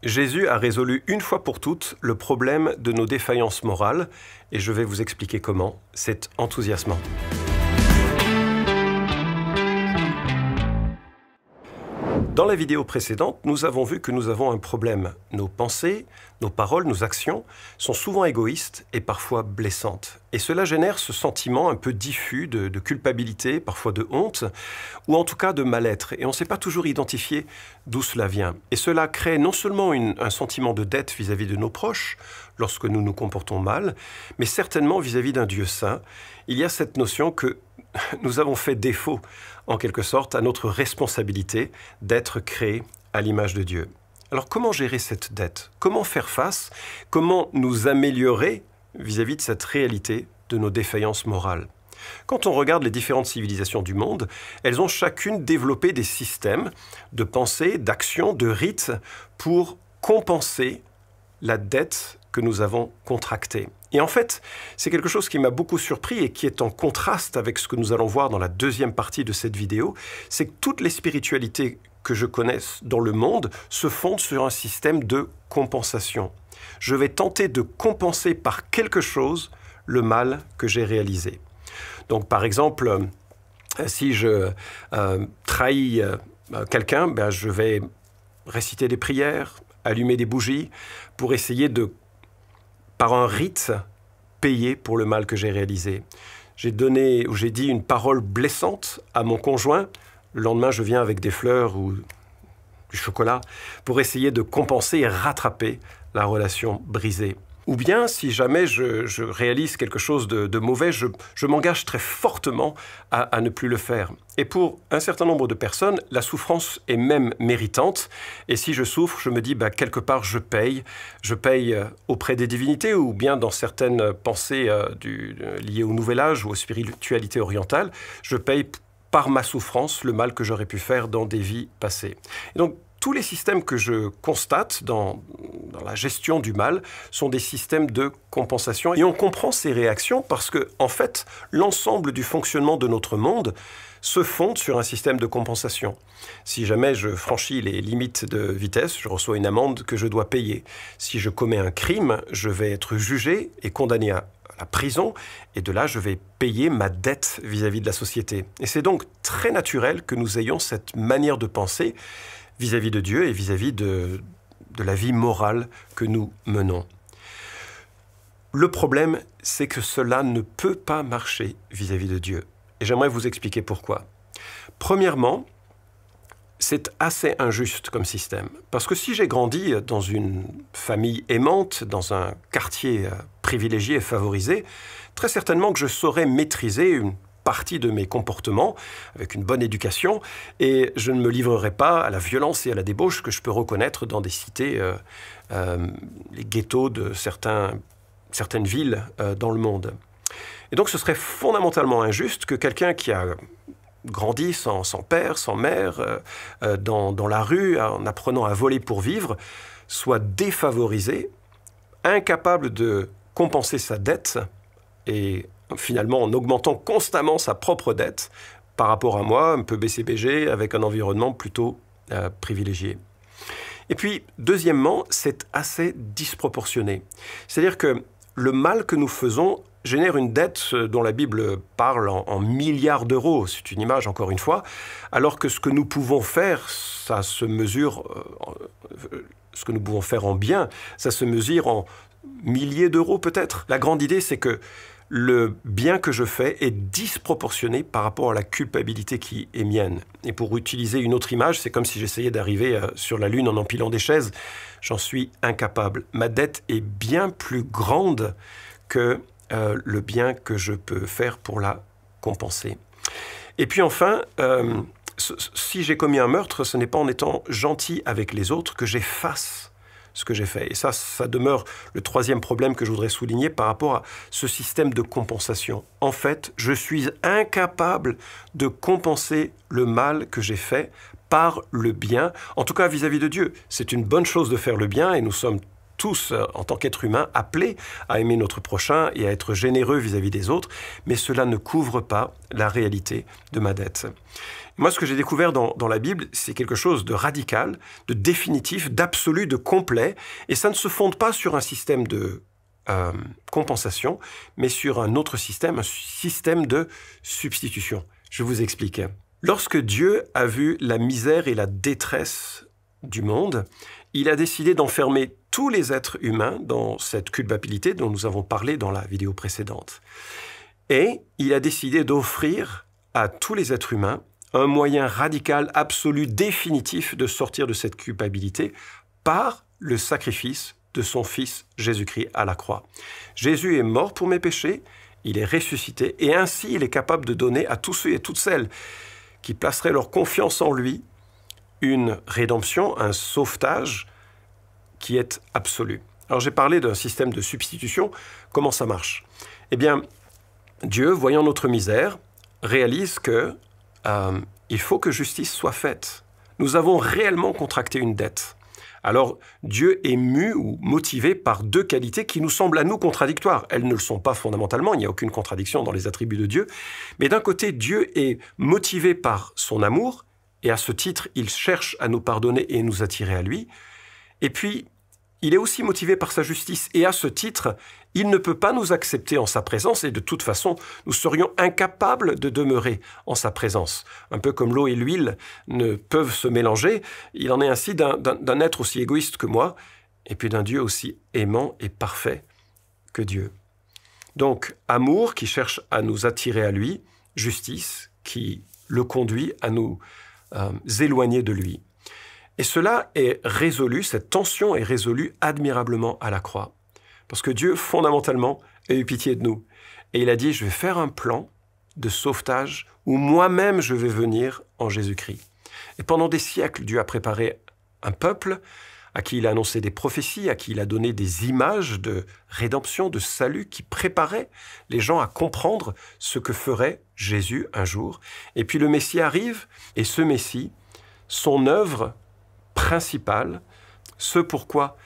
Jésus a résolu une fois pour toutes le problème de nos défaillances morales et je vais vous expliquer comment. C'est enthousiasmant. Dans la vidéo précédente, nous avons vu que nous avons un problème. Nos pensées, nos paroles, nos actions sont souvent égoïstes et parfois blessantes. Et cela génère ce sentiment un peu diffus de culpabilité, parfois de honte, ou en tout cas de mal-être. Et on ne sait pas toujours identifier d'où cela vient. Et cela crée non seulement un sentiment de dette vis-à-vis de nos proches, lorsque nous nous comportons mal, mais certainement vis-à-vis d'un Dieu saint. Il y a cette notion que nous avons fait défaut, en quelque sorte, à notre responsabilité d'être créés à l'image de Dieu. Alors comment gérer cette dette? Comment faire face? Comment nous améliorer vis-à-vis de cette réalité de nos défaillances morales? Quand on regarde les différentes civilisations du monde, elles ont chacune développé des systèmes de pensée, d'action, de rites pour compenser la dette que nous avons contractée. Et en fait, c'est quelque chose qui m'a beaucoup surpris et qui est en contraste avec ce que nous allons voir dans la deuxième partie de cette vidéo, c'est que toutes les spiritualités que je connaisse dans le monde se fondent sur un système de compensation. Je vais tenter de compenser par quelque chose le mal que j'ai réalisé. Donc par exemple, si je trahis quelqu'un, je vais réciter des prières, allumer des bougies pour essayer de, par un rite, payer pour le mal que j'ai réalisé. J'ai donné ou j'ai dit une parole blessante à mon conjoint. Le lendemain, je viens avec des fleurs ou du chocolat pour essayer de compenser et rattraper la relation brisée. Ou bien, si jamais je réalise quelque chose de mauvais, je m'engage très fortement à ne plus le faire. Et pour un certain nombre de personnes, la souffrance est même méritante. Et si je souffre, je me dis, quelque part, je paye auprès des divinités ou bien dans certaines pensées liées au Nouvel Âge ou aux spiritualités orientales, je paye par ma souffrance le mal que j'aurais pu faire dans des vies passées. Et donc, tous les systèmes que je constate dans la gestion du mal sont des systèmes de compensation. Et on comprend ces réactions parce que, en fait, l'ensemble du fonctionnement de notre monde se fonde sur un système de compensation. Si jamais je franchis les limites de vitesse, je reçois une amende que je dois payer. Si je commets un crime, je vais être jugé et condamné à la prison, et de là, je vais payer ma dette vis-à-vis de la société. Et c'est donc très naturel que nous ayons cette manière de penser vis-à-vis de Dieu et vis-à-vis de la vie morale que nous menons. Le problème, c'est que cela ne peut pas marcher vis-à-vis de Dieu. Et j'aimerais vous expliquer pourquoi. Premièrement, c'est assez injuste comme système. Parce que si j'ai grandi dans une famille aimante, dans un quartier privilégié et favorisé, très certainement que je saurais maîtriser une partie de mes comportements avec une bonne éducation et je ne me livrerai pas à la violence et à la débauche que je peux reconnaître dans des cités, les ghettos de certaines villes dans le monde. Et donc ce serait fondamentalement injuste que quelqu'un qui a grandi sans père, sans mère, dans la rue, en apprenant à voler pour vivre, soit défavorisé, incapable de compenser sa dette et finalement en augmentant constamment sa propre dette par rapport à moi, un peu BCBG, avec un environnement plutôt privilégié. Et puis, deuxièmement, c'est assez disproportionné. C'est-à-dire que le mal que nous faisons génère une dette dont la Bible parle en milliards d'euros, c'est une image encore une fois, alors que ce que nous pouvons faire, ça se mesure, ce que nous pouvons faire en bien, ça se mesure en milliers d'euros peut-être. La grande idée, c'est que le bien que je fais est disproportionné par rapport à la culpabilité qui est mienne. Et pour utiliser une autre image, c'est comme si j'essayais d'arriver sur la Lune en empilant des chaises. J'en suis incapable. Ma dette est bien plus grande que le bien que je peux faire pour la compenser. Et puis enfin, si j'ai commis un meurtre, ce n'est pas en étant gentil avec les autres que j'efface ce que j'ai fait. Et ça demeure le troisième problème que je voudrais souligner par rapport à ce système de compensation. En fait, je suis incapable de compenser le mal que j'ai fait par le bien, en tout cas vis-à-vis de Dieu. C'est une bonne chose de faire le bien et nous sommes tous, en tant qu'êtres humains, appelés à aimer notre prochain et à être généreux vis-à-vis des autres, mais cela ne couvre pas la réalité de ma dette. Moi, ce que j'ai découvert dans la Bible, c'est quelque chose de radical, de définitif, d'absolu, de complet, et ça ne se fonde pas sur un système de compensation, mais sur un autre système, un système de substitution. Je vous explique. Lorsque Dieu a vu la misère et la détresse du monde, il a décidé d'enfermer tous les êtres humains dans cette culpabilité dont nous avons parlé dans la vidéo précédente. Et il a décidé d'offrir à tous les êtres humains un moyen radical, absolu, définitif de sortir de cette culpabilité par le sacrifice de son Fils Jésus-Christ à la croix. Jésus est mort pour mes péchés, il est ressuscité, et ainsi il est capable de donner à tous ceux et toutes celles qui placeraient leur confiance en lui une rédemption, un sauvetage qui est absolu. Alors j'ai parlé d'un système de substitution. Comment ça marche? Eh bien, Dieu, voyant notre misère, réalise que il faut que justice soit faite. Nous avons réellement contracté une dette. Alors, Dieu est mu ou motivé par deux qualités qui nous semblent à nous contradictoires. Elles ne le sont pas fondamentalement, il n'y a aucune contradiction dans les attributs de Dieu. Mais d'un côté, Dieu est motivé par son amour, et à ce titre, il cherche à nous pardonner et nous attirer à lui. Et puis, il est aussi motivé par sa justice, et à ce titre, il ne peut pas nous accepter en sa présence, et de toute façon, nous serions incapables de demeurer en sa présence. Un peu comme l'eau et l'huile ne peuvent se mélanger, il en est ainsi d'un être aussi égoïste que moi, et puis d'un Dieu aussi aimant et parfait que Dieu. Donc, amour qui cherche à nous attirer à lui, justice qui le conduit à nous éloigner de lui. Et cela est résolu, cette tension est résolue admirablement à la croix. Parce que Dieu, fondamentalement, a eu pitié de nous. Et il a dit, je vais faire un plan de sauvetage où moi-même je vais venir en Jésus-Christ. Et pendant des siècles, Dieu a préparé un peuple à qui il a annoncé des prophéties, à qui il a donné des images de rédemption, de salut, qui préparaient les gens à comprendre ce que ferait Jésus un jour. Et puis le Messie arrive, et ce Messie, son œuvre principale, ce pourquoi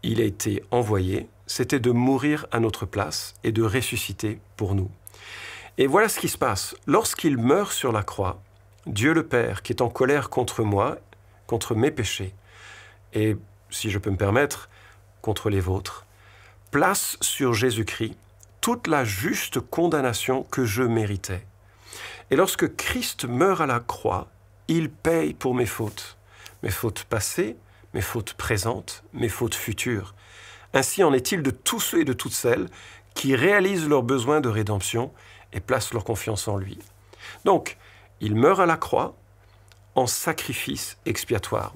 il a été envoyé, c'était de mourir à notre place et de ressusciter pour nous. Et voilà ce qui se passe. Lorsqu'il meurt sur la croix, Dieu le Père, qui est en colère contre moi, contre mes péchés, et, si je peux me permettre, contre les vôtres, place sur Jésus-Christ toute la juste condamnation que je méritais. Et lorsque Christ meurt à la croix, il paye pour mes fautes passées, mes fautes présentes, mes fautes futures. Ainsi en est-il de tous ceux et de toutes celles qui réalisent leurs besoins de rédemption et placent leur confiance en lui. Donc, il meurt à la croix en sacrifice expiatoire.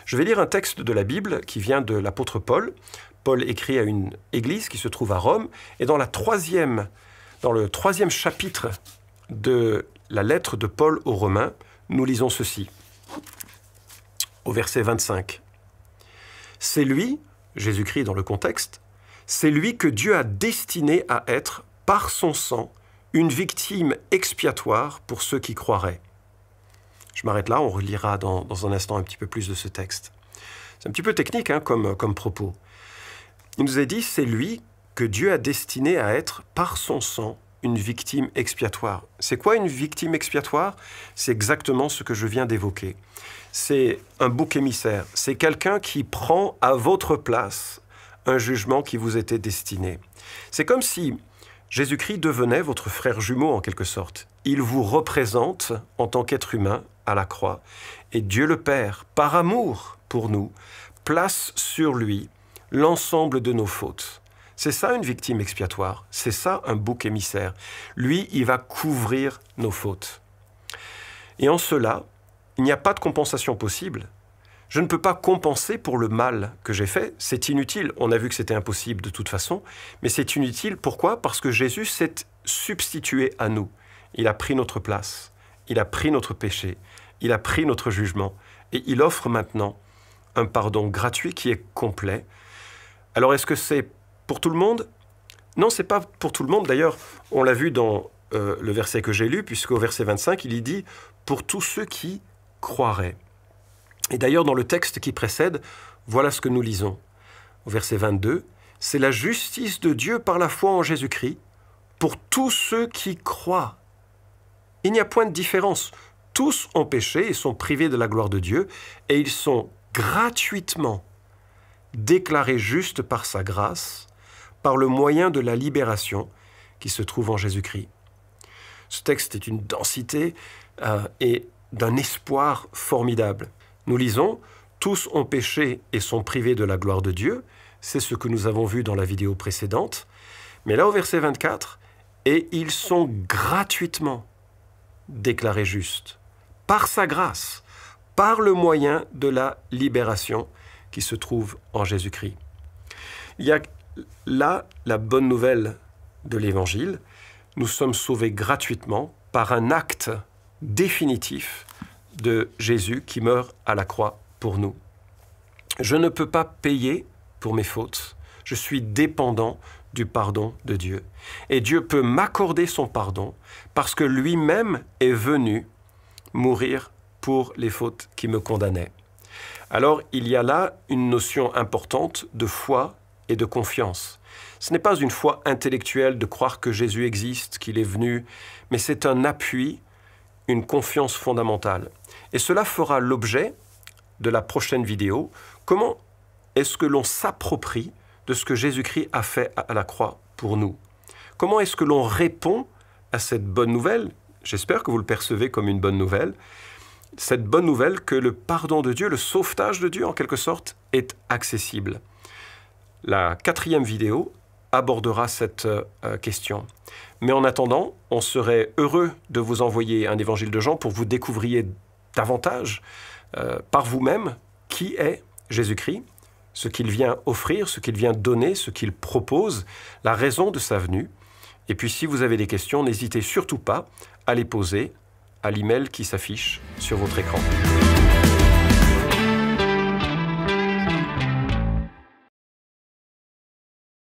Je vais lire un texte de la Bible qui vient de l'apôtre Paul. Paul écrit à une église qui se trouve à Rome, et dans le troisième chapitre de la lettre de Paul aux Romains, nous lisons ceci, au verset 25. C'est lui, Jésus-Christ dans le contexte, c'est lui que Dieu a destiné à être, par son sang, une victime expiatoire pour ceux qui croiraient. Je m'arrête là, on relira dans un instant un petit peu plus de ce texte. C'est un petit peu technique comme propos. Il nous est dit, c'est lui que Dieu a destiné à être, par son sang, une victime expiatoire. C'est quoi une victime expiatoire? C'est exactement ce que je viens d'évoquer. C'est un bouc émissaire. C'est quelqu'un qui prend à votre place un jugement qui vous était destiné. C'est comme si Jésus-Christ devenait votre frère jumeau en quelque sorte. Il vous représente en tant qu'être humain à la croix. Et Dieu le Père, par amour pour nous, place sur lui l'ensemble de nos fautes. C'est ça une victime expiatoire, c'est ça un bouc émissaire. Lui, il va couvrir nos fautes. Et en cela, il n'y a pas de compensation possible. Je ne peux pas compenser pour le mal que j'ai fait, c'est inutile. On a vu que c'était impossible de toute façon, mais c'est inutile. Pourquoi? Parce que Jésus s'est substitué à nous. Il a pris notre place, il a pris notre péché, il a pris notre jugement, et il offre maintenant un pardon gratuit qui est complet. Alors est-ce que c'est pour tout le monde? Non, c'est pas pour tout le monde. D'ailleurs, on l'a vu dans le verset que j'ai lu, puisqu'au verset 25, il y dit « pour tous ceux qui croiraient ». Et d'ailleurs, dans le texte qui précède, voilà ce que nous lisons. au verset 22, « C'est la justice de Dieu par la foi en Jésus-Christ pour tous ceux qui croient. » Il n'y a point de différence. Tous ont péché et sont privés de la gloire de Dieu, et ils sont gratuitement déclarés justes par sa grâce, par le moyen de la libération qui se trouve en Jésus-Christ. Ce texte est une densité et d'un espoir formidable. Nous lisons « Tous ont péché et sont privés de la gloire de Dieu ». C'est ce que nous avons vu dans la vidéo précédente. Mais là, au verset 24, « Et ils sont gratuitement déclarés justes, par sa grâce, par le moyen de la libération qui se trouve en Jésus-Christ. » Il y a là la bonne nouvelle de l'Évangile. Nous sommes sauvés gratuitement par un acte définitif de Jésus qui meurt à la croix pour nous. Je ne peux pas payer pour mes fautes. Je suis dépendant du pardon de Dieu. Et Dieu peut m'accorder son pardon parce que lui-même est venu mourir pour les fautes qui me condamnaient. Alors, il y a là une notion importante de foi et de confiance. Ce n'est pas une foi intellectuelle de croire que Jésus existe, qu'il est venu, mais c'est un appui, une confiance fondamentale. Et cela fera l'objet de la prochaine vidéo. Comment est-ce que l'on s'approprie de ce que Jésus-Christ a fait à la croix pour nous? Comment est-ce que l'on répond à cette bonne nouvelle? J'espère que vous le percevez comme une bonne nouvelle. Cette bonne nouvelle que le pardon de Dieu, le sauvetage de Dieu en quelque sorte, est accessible. La 4e vidéo abordera cette question. Mais en attendant, on serait heureux de vous envoyer un évangile de Jean pour que vous découvriez davantage par vous-même qui est Jésus-Christ, ce qu'il vient offrir, ce qu'il vient donner, ce qu'il propose, la raison de sa venue. Et puis si vous avez des questions, n'hésitez surtout pas à les poser à l'email qui s'affiche sur votre écran.